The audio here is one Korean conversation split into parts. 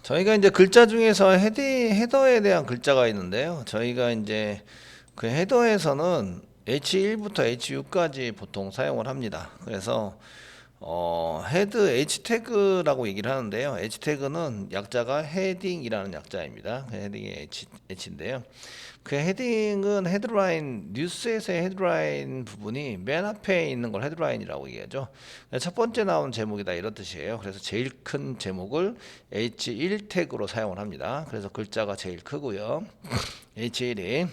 저희가 이제 글자 중에서 헤더에 대한 글자가 있는데요. 저희가 이제 그 헤더에서는 H1부터 H6까지 보통 사용을 합니다. 그래서 헤드 H 태그라고 얘기를 하는데요. H 태그는 약자가 헤딩이라는 약자입니다. 그 헤딩이 H인데요. 그 헤딩은 헤드라인, 뉴스에서의 헤드라인 부분이 맨 앞에 있는 걸 헤드라인이라고 얘기하죠. 첫 번째 나온 제목이다 이런 뜻이에요. 그래서 제일 큰 제목을 H1 태그로 사용을 합니다. 그래서 글자가 제일 크고요. H1이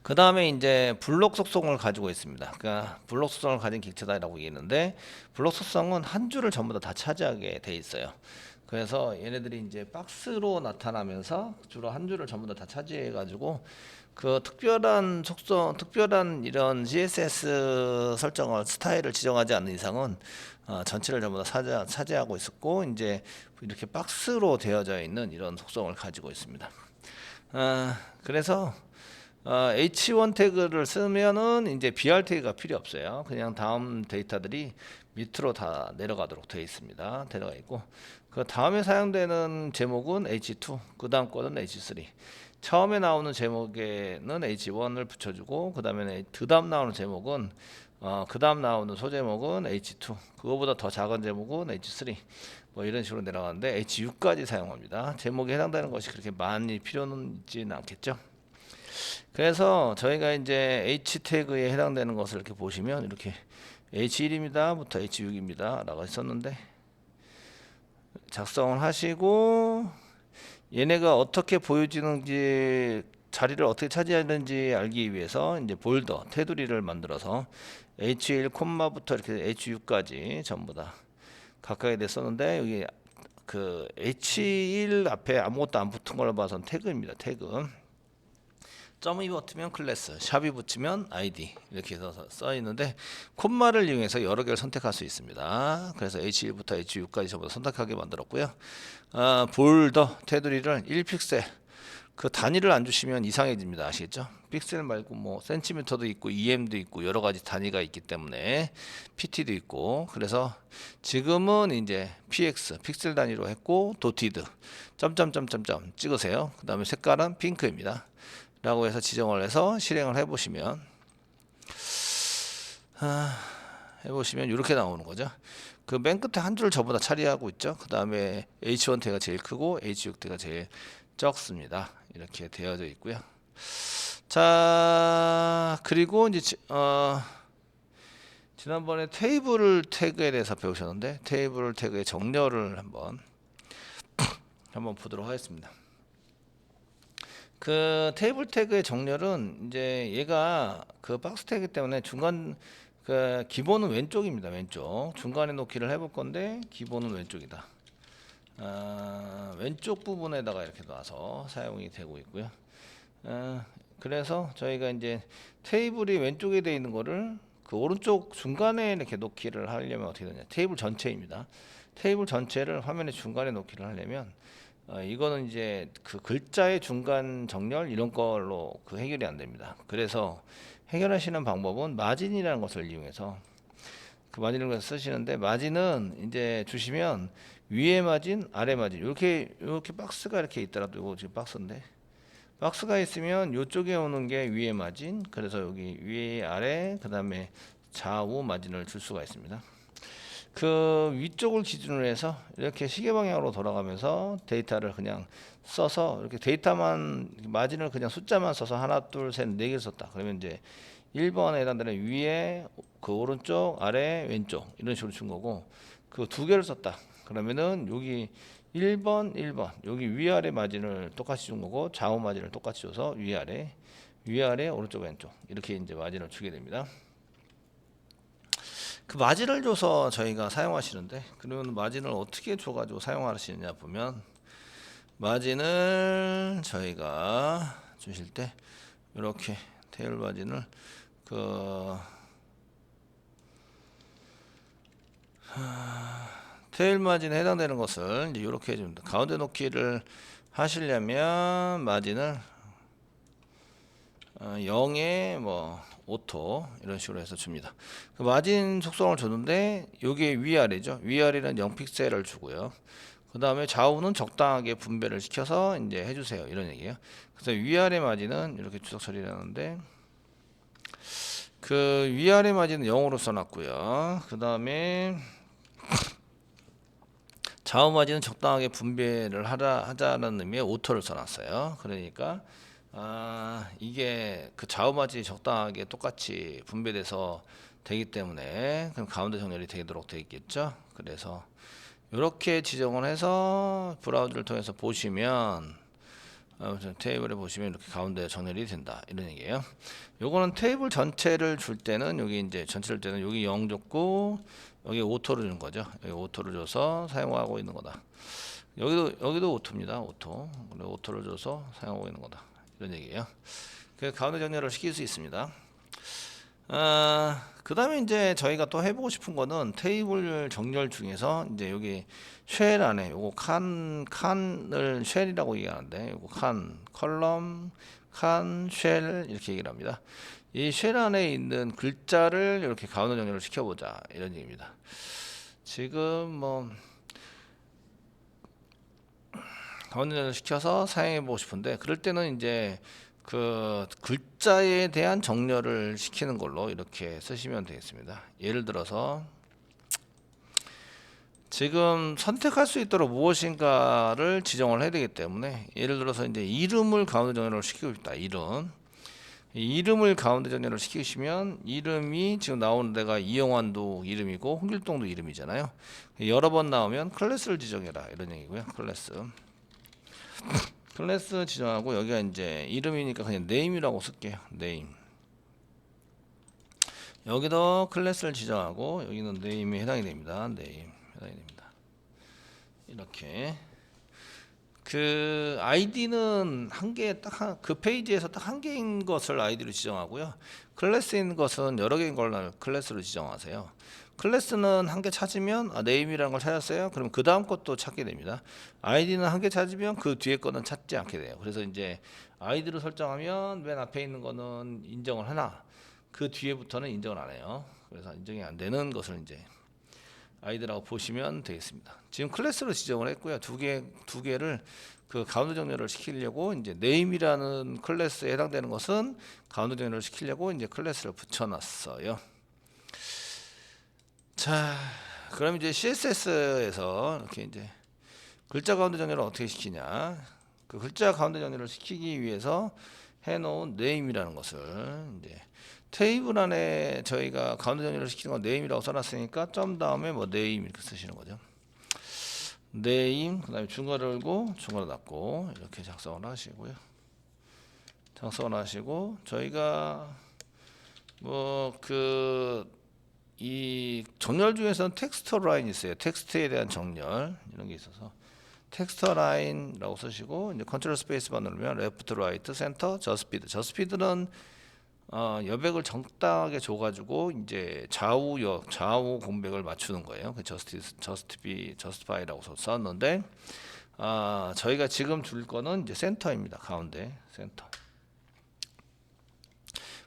그 다음에 이제 블록 속성을 가지고 있습니다. 그러니까 블록 속성을 가진 객체다라고 얘기했는데 블록 속성은 한 줄을 전부 다 차지하게 돼 있어요. 그래서 얘네들이 이제 박스로 나타나면서 주로 한 줄을 전부 다 차지해 가지고 그 특별한 속성, 특별한 이런 CSS 설정을 스타일을 지정하지 않는 이상은 전체를 전부 다 차지하고 있었고 이제 이렇게 박스로 되어져 있는 이런 속성을 가지고 있습니다. 그래서 H1 태그를 쓰면은 이제 BR 태그가 필요 없어요. 그냥 다음 데이터들이 밑으로 다 내려가도록 되어 있습니다. 내려가 있고 그 다음에 사용되는 제목은 H2, 그 다음 거는 H3. 처음에 나오는 제목에는 H1을 붙여주고 그 다음 나오는 제목은 그 다음 나오는 소제목은 H2, 그거보다 더 작은 제목은 H3. 뭐 이런 식으로 내려가는데 H6까지 사용합니다. 제목에 해당되는 것이 그렇게 많이 필요는 있지는 않겠죠. 그래서 저희가 이제 H 태그에 해당되는 것을 이렇게 보시면 이렇게 H1입니다부터 H6입니다 라고 했었는데 작성을 하시고 얘네가 어떻게 보여지는지 자리를 어떻게 차지하는지 알기 위해서 이제 볼더 테두리를 만들어서 H1 콤마부터 이렇게 H6까지 전부 다 각각에 됐었는데 여기 그 H1 앞에 아무것도 안 붙은 걸로 봐서는 태그입니다. 태그. 점이 붙으면 클래스, 샵이 붙이면 아이디 이렇게 해서 써 있는데 콤마를 이용해서 여러 개를 선택할 수 있습니다. 그래서 H1부터 H6까지 전부 다 선택하게 만들었고요. 볼더 테두리를 1픽셀 그 단위를 안 주시면 이상해집니다. 아시겠죠? 픽셀 말고 뭐 센티미터도 있고 EM도 있고 여러 가지 단위가 있기 때문에 PT도 있고 그래서 지금은 이제 PX 픽셀 단위로 했고 도티드 점점점점점 찍으세요. 그 다음에 색깔은 핑크입니다. 라고 해서 지정을 해서 실행을 해보시면 이렇게 나오는 거죠. 그 맨 끝에 한 줄을 전부 다 처리하고 있죠. 그 다음에 H1 태가 제일 크고 H6 태가 제일 적습니다. 이렇게 되어져 있고요. 자, 그리고 이제 지난번에 테이블 태그에 대해서 배우셨는데 테이블 태그의 정렬을 한번 보도록 하겠습니다. 그 테이블 태그의 정렬은 이제 얘가 그 박스 태그 때문에 중간 그 기본은 왼쪽입니다. 왼쪽 중간에 놓기를 해볼 건데 기본은 왼쪽이다. 왼쪽 부분에다가 이렇게 놔서 사용이 되고 있고요. 그래서 저희가 이제 테이블이 왼쪽에 되어 있는 거를 그 오른쪽 중간에 이렇게 놓기를 하려면 어떻게 되냐? 테이블 전체입니다. 테이블 전체를 화면의 중간에 놓기를 하려면 이거는 이제 그 글자의 중간 정렬 이런 걸로 그 해결이 안 됩니다. 그래서 해결하시는 방법은 마진이라는 것을 이용해서 그 마진을 쓰시는데 마진은 이제 주시면 위에 마진, 아래 마진 이렇게 박스가 이렇게 있더라도 이거 지금 박스인데 박스가 있으면 이쪽에 오는 게 위에 마진, 그래서 여기 위에 아래 그 다음에 좌우 마진을 줄 수가 있습니다. 그 위쪽을 기준으로 해서 이렇게 시계 방향으로 돌아가면서 데이터를 그냥 써서 이렇게 데이터만 마진을 그냥 숫자만 써서 하나 둘셋네 개를 썼다. 그러면 이제 1번에 해당되는 위에 그 오른쪽 아래 왼쪽 이런 식으로 준 거고 그 두 개를 썼다. 그러면은 여기 1번 여기 위아래 마진을 똑같이 준 거고 좌우 마진을 똑같이 줘서 위아래 오른쪽 왼쪽 이렇게 이제 마진을 주게 됩니다. 그 마진을 줘서 저희가 사용하시는데 그러면 마진을 어떻게 줘가지고 사용하시느냐 보면 마진을 저희가 주실 때 이렇게 테일 마진을 그 테일 마진에 해당되는 것을 이제 이렇게 해줍니다. 가운데 놓기를 하시려면 마진을 0에 뭐 오토 이런 식으로 해서 줍니다. 그 마진 속성을 줬는데 여기 위아래죠. 위아래는 0픽셀을 주고요. 그 다음에 좌우는 적당하게 분배를 시켜서 이제 해주세요. 이런 얘기예요. 그래서 위아래 마진은 이렇게 주석 처리를 하는데, 그 위아래 마진은 0으로 써놨고요. 그 다음에 좌우 마진은 적당하게 분배를 하자는 의미의 오토를 써놨어요. 그러니까 이게 그 좌우 마진이 적당하게 똑같이 분배돼서 되기 때문에 그럼 가운데 정렬이 되도록 되어 있겠죠. 그래서 이렇게 지정을 해서 브라우저를 통해서 보시면 테이블에 보시면 이렇게 가운데 정렬이 된다 이런 얘기예요. 요거는 테이블 전체를 줄 때는 여기 이제 전체를 때는 여기 0 줬고 여기 오토를 준 거죠. 여기 오토를 줘서 사용하고 있는 거다. 여기도 오토입니다. 오토. 그래 오토를 줘서 사용하고 있는 거다. 이런 얘기예요. 그 가운데 정렬을 시킬 수 있습니다. 그 다음에 이제 저희가 또 해보고 싶은 거는 테이블 정렬 중에서 이제 여기 쉘 안에 요거 칸을 쉘이라고 얘기하는데 요거 컬럼 쉘 이렇게 얘기를 합니다. 이 쉘 안에 있는 글자를 이렇게 가운데 정렬을 시켜보자 이런 얘기입니다. 지금 뭐 가운데 정렬을 시켜서 사용해 보고 싶은데 그럴 때는 이제 그 글자에 대한 정렬을 시키는 걸로 이렇게 쓰시면 되겠습니다. 예를 들어서 지금 선택할 수 있도록 무엇인가를 지정을 해야 되기 때문에 예를 들어서 이제 이름을 가운데 정렬을 시키고 싶다. 이름을 가운데 정렬을 시키시면 이름이 지금 나오는 데가 이영환도 이름이고 홍길동도 이름이잖아요. 여러 번 나오면 클래스를 지정해라 이런 얘기고요. 클래스 지정하고 여기가 이제 이름이니까 그냥 네임이라고 쓸게요. 네임. 여기도 클래스를 지정하고 여기는 네임에 해당이 됩니다. 네임 해당이 됩니다. 이렇게 그 아이디는 한 개 딱 그 페이지에서 딱 한 개인 것을 아이디로 지정하고요. 클래스인 것은 여러 개인 걸 클래스로 지정하세요. 클래스는 한 개 찾으면 네임이라는 걸 찾았어요. 그럼 그 다음 것도 찾게 됩니다. 아이디는 한 개 찾으면 그 뒤에 거는 찾지 않게 돼요. 그래서 이제 아이디로 설정하면 맨 앞에 있는 거는 인정을 하나 그 뒤에부터는 인정을 안 해요. 그래서 인정이 안 되는 것을 이제 아이디라고 보시면 되겠습니다. 지금 클래스로 지정을 했고요. 두 개를 그 가운데 정렬을 시키려고 이제 네임이라는 클래스에 해당되는 것은 가운데 정렬을 시키려고 이제 클래스를 붙여놨어요. 자, 그럼 이제 CSS에서 이렇게 이제 글자 가운데 정렬을 어떻게 시키냐? 그 글자 가운데 정렬을 시키기 위해서 해놓은 네임이라는 것을 이제 테이블 안에 저희가 가운데 정렬을 시키는 건 네임이라고 써놨으니까 점 다음에 뭐 네임 이렇게 쓰시는 거죠. 네임 그다음에 중괄호 열고 중괄호 닫고 이렇게 작성을 하시고요. 작성을 하시고 저희가 뭐 이 정렬 중에서는 텍스트 라인이 있어요. 텍스트에 대한 정렬 이런 게 있어서 텍스트 라인이라고 쓰시고 이제 컨트롤 스페이스바 누르면 레프트, 라이트, 센터, 저스피드는 여백을 적당하게 줘가지고 이제 좌우 공백을 맞추는 거예요. 그 저스티파이라고 썼는데 저희가 지금 줄 거는 이제 센터입니다. 가운데 센터.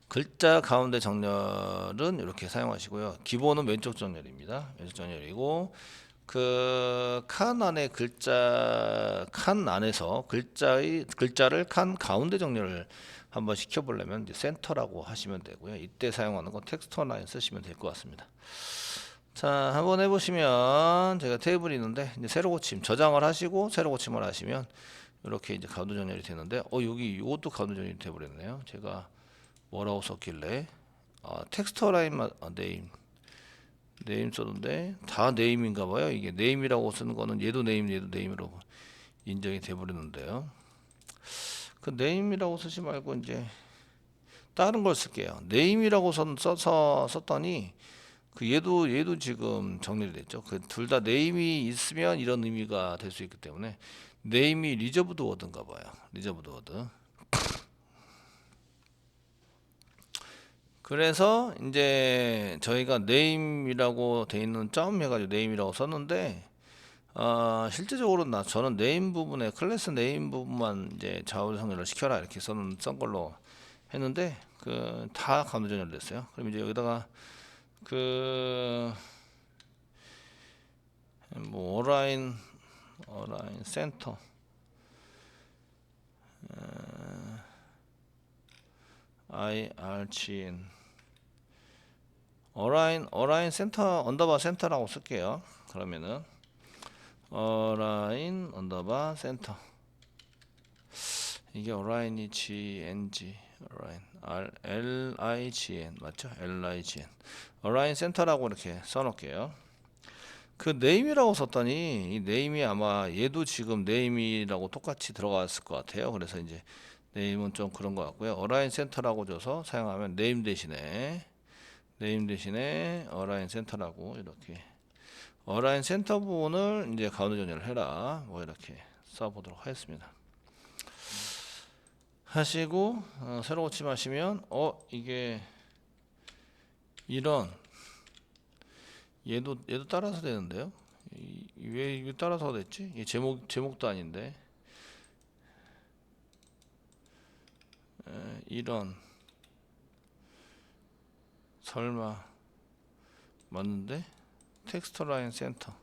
글자 가운데 정렬은 이렇게 사용하시고요. 기본은 왼쪽 정렬입니다. 왼쪽 정렬이고 그 칸 안에 칸 안에서 글자를 칸 가운데 정렬을 한번 시켜보려면 이제 센터라고 하시면 되고요. 이때 사용하는 건 텍스트 라인 쓰시면 될 것 같습니다. 자, 한번 해보시면 제가 테이블이 있는데 이제 새로 고침 저장을 하시고 새로 고침을 하시면 이렇게 이제 가운데 정렬이 되는데 여기 이것도 가운데 정렬이 되어버렸네요. 제가 뭐라고 썼길래 텍스트 라인만 네임 썼는데 다 네임인가 봐요. 이게 네임이라고 쓰는 거는 얘도 네임으로 인정이 돼 버리는데요. 그 네임이라고 쓰지 말고 이제 다른 걸 쓸게요. 네임이라고 썼더니 그 얘도 지금 정리를 됐죠. 그 둘 다 네임이 있으면 이런 의미가 될 수 있기 때문에 네임이 리저브드 워드인가 봐요. 리저브드 워드. 그래서 이제 저희가 네임이라고 돼 있는 점 해가지고 네임이라고 썼는데 실제적으로 저는 네임 부분에 클래스 네임 부분만 이제 좌우 정렬을 시켜라 이렇게 쓴 걸로 했는데 그 다 가운데 정렬됐어요. 그럼 이제 여기다가 그 뭐 어라인 센터. IRGN 어라인 센터 언더바 센터라고 쓸게요. 그러면은 어라인 언더바 센터, 이게 어라인이 GNG 어라인 LIGN 맞죠? LIGN 어라인 센터라고 이렇게 써놓을게요. 그 네임이라고 썼더니 이 네임이 아마 얘도 지금 네임이라고 똑같이 들어갔을 것 같아요. 그래서 이제 네임은 좀 그런 것 같고요. 어라인 센터라고 줘서 사용하면 네임 대신에 어라인 센터라고 이렇게 어라인 센터 부분을 이제 가운데 정렬을 해라 뭐 이렇게 써보도록 하겠습니다. 하시고 새로 고침하시면 이게 이런 얘도 따라서 되는데요. 왜 이게 따라서 됐지? 이 제목도 아닌데 이런 설마 맞는데 텍스트 라인 센터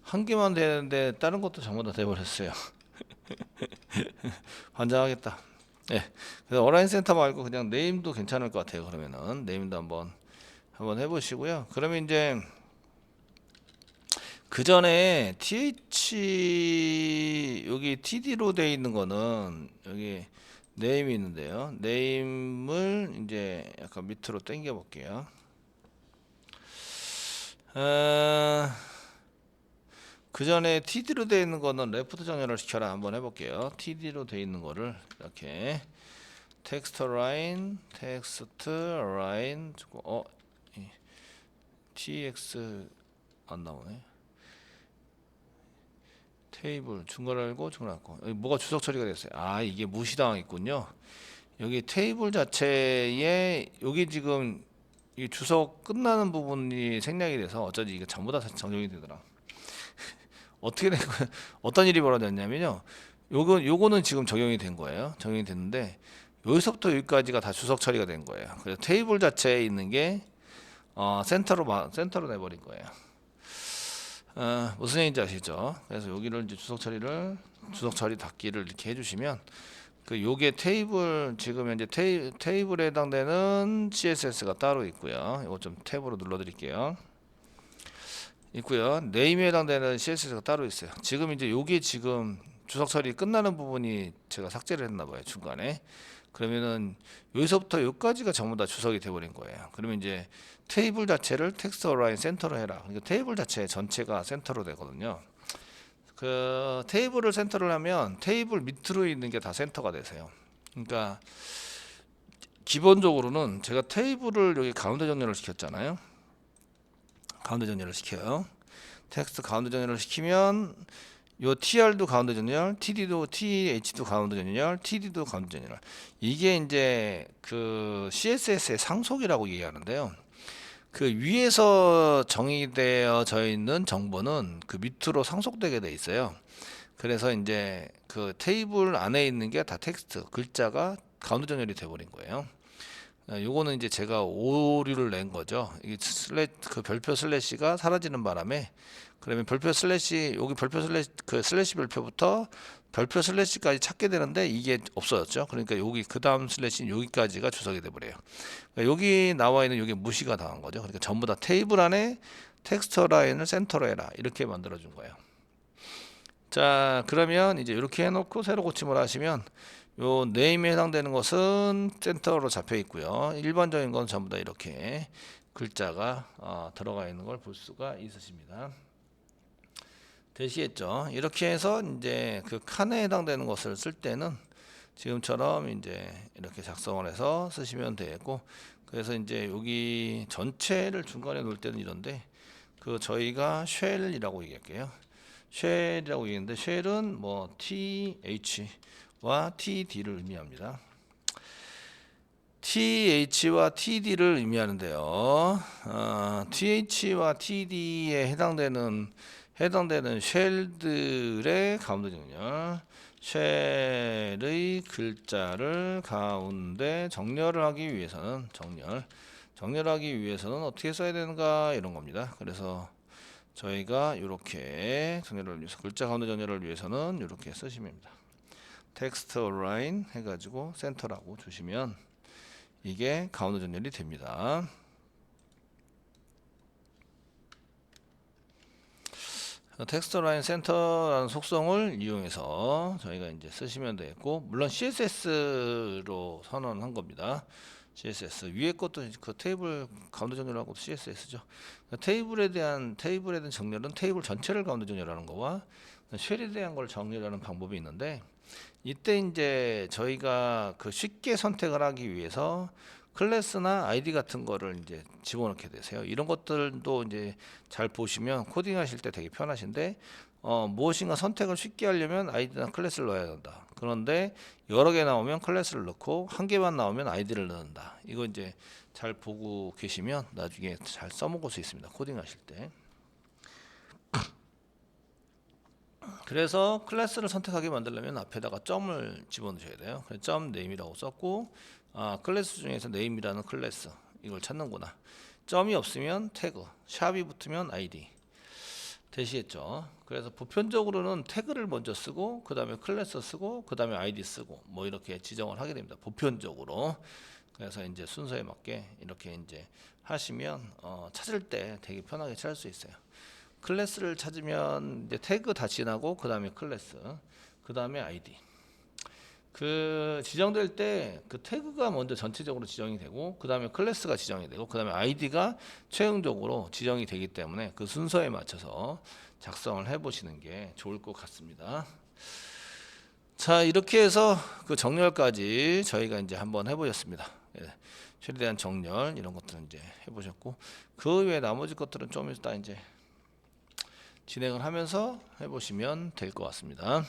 한 개만 되는데 다른 것도 전부 다 돼버렸어요. 환장하겠다. 예. 그래서 어라인 센터 말고 그냥 네임도 괜찮을 것 같아요. 그러면은 네임도 한번 해보시고요. 그러면 이제 그 전에 여기 TD로 되어 있는 거는 여기 네임이 있는데요. 네임을 이제 약간 밑으로 당겨 볼게요. 그 전에 TD로 되어 있는 거는 레프트 정렬을 시켜라 한번 해볼게요. TD로 되어 있는 거를 이렇게 텍스트 라인 TX 안 나오네. 테이블 중괄호 열고 중괄호 닫고 여기 뭐가 주석 처리가 됐어요. 이게 무시당했군요. 여기 테이블 자체에 여기 지금 이 주석 끝나는 부분이 생략이 돼서 어쩐지 이게 전부 다 정정이 되더라. 어떻게 된 거야? 어떤 일이 벌어졌냐면요. 요거는 지금 적용이 된 거예요. 적용이 됐는데 여기서부터 여기까지가 다 주석 처리가 된 거예요. 그래서 테이블 자체에 있는 게 센터로 내버린 거예요. 무슨 얘기인지 아시죠? 그래서 여기를 이제 주석 처리 닫기를 이렇게 해주시면 요게 테이블 지금 현재 테이블에 해당되는 CSS가 따로 있고요. 이거 좀 탭으로 눌러드릴게요. 있고요. 네임에 해당되는 CSS가 따로 있어요. 지금 이제 요게 지금 주석 처리 끝나는 부분이 제가 삭제를 했나봐요. 중간에. 그러면은 여기서부터 여기까지가 전부 다 주석이 돼버린 거예요. 그러면 이제 테이블 자체를 텍스트 어라인 센터로 해라. 그러니까 테이블 자체 전체가 센터로 되거든요. 그 테이블을 센터를 하면 테이블 밑으로 있는 게 다 센터가 되세요. 그러니까 기본적으로는 제가 테이블을 여기 가운데 정렬을 시켰잖아요. 가운데 정렬을 시켜요. 텍스트 가운데 정렬을 시키면 요 TR도 가운데 정렬, TH도 가운데 정렬, TD도 가운데 정렬. 이게 이제 그 CSS의 상속이라고 얘기하는데요. 그 위에서 정의되어져 있는 정보는 그 밑으로 상속되게 돼 있어요. 그래서 이제 그 테이블 안에 있는 게 다 텍스트, 글자가 가운데 정렬이 돼버린 거예요. 요거는 이제 제가 오류를 낸 거죠. 이게 그 별표 슬래시가 사라지는 바람에 그러면 별표 슬래시 여기 별표 슬래시 그 슬래시 별표부터 별표 슬래시까지 찾게 되는데 이게 없어졌죠. 그러니까 여기 그 다음 슬래시 여기까지가 주석이 돼버려요. 그러니까 여기 나와 있는 여기 무시가 당한 거죠. 그러니까 전부 다 테이블 안에 텍스트 라인을 센터로 해라 이렇게 만들어 준 거예요. 자, 그러면 이제 이렇게 해놓고 새로 고침을 하시면 요 네임에 해당되는 것은 센터로 잡혀 있고요. 일반적인 건 전부 다 이렇게 글자가 들어가 있는 걸 볼 수가 있으십니다. 되시겠죠? 이렇게 해서 이제 그 칸에 해당되는 것을 쓸 때는 지금처럼 이제 이렇게 작성을 해서 쓰시면 되고, 그래서 이제 여기 전체를 중간에 놓을 때는 이런데 그 저희가 쉘이라고 얘기할게요. 쉘이라고 얘기했는데 쉘은 뭐 TH와 TD를 의미합니다. TH와 TD를 의미하는데요. TH와 TD에 해당되는 쉘들의 가운데 정렬, 쉘의 글자를 가운데 정렬을 하기 위해서는 정렬하기 위해서는 어떻게 써야 되는가 이런 겁니다. 그래서 저희가 이렇게 정렬을 위해서 글자 가운데 정렬을 위해서는 이렇게 쓰시면 됩니다. 텍스트 어라인 해가지고 센터라고 주시면 이게 가운데 정렬이 됩니다. 텍스트 라인 센터라는 속성을 이용해서 저희가 이제 쓰시면 되겠고, 물론 CSS로 선언한 겁니다. CSS 위에 것도 그 테이블 가운데 정렬하고 CSS죠. 테이블에 대한 정렬은 테이블 전체를 가운데 정렬하는 거와 쉘에 대한 걸 정렬하는 방법이 있는데, 이때 이제 저희가 그 쉽게 선택을 하기 위해서 클래스나 아이디 같은 거를 이제 집어넣게 되세요. 이런 것들도 이제 잘 보시면 코딩하실 때 되게 편하신데, 무엇인가 선택을 쉽게 하려면 아이디나 클래스를 넣어야 된다. 그런데 여러 개 나오면 클래스를 넣고 한 개만 나오면 아이디를 넣는다. 이거 이제 잘 보고 계시면 나중에 잘 써먹을 수 있습니다. 코딩하실 때. 그래서 클래스를 선택하게 만들려면 앞에다가 점을 집어넣으셔야 돼요. 그래서 점 네임이라고 썼고, 클래스 중에서 네임이라는 클래스 이걸 찾는구나. 점이 없으면 태그, 샵이 붙으면 아이디. 되시겠죠? 그래서 보편적으로는 태그를 먼저 쓰고 그 다음에 클래스 쓰고 그 다음에 아이디 쓰고 뭐 이렇게 지정을 하게 됩니다. 보편적으로. 그래서 이제 순서에 맞게 이렇게 이제 하시면 찾을 때 되게 편하게 찾을 수 있어요. 클래스를 찾으면 이제 태그 다 지나고 그 다음에 클래스, 그 다음에 아이디. 그 지정될 때 그 태그가 먼저 전체적으로 지정이 되고 그 다음에 클래스가 지정이 되고 그 다음에 아이디가 최종적으로 지정이 되기 때문에 그 순서에 맞춰서 작성을 해 보시는 게 좋을 것 같습니다. 자, 이렇게 해서 그 정렬까지 저희가 이제 한번 해보셨습니다. 예, 쉘에 대한 정렬 이런 것들은 이제 해보셨고, 그 외에 나머지 것들은 좀 이따 이제 진행을 하면서 해보시면 될 것 같습니다.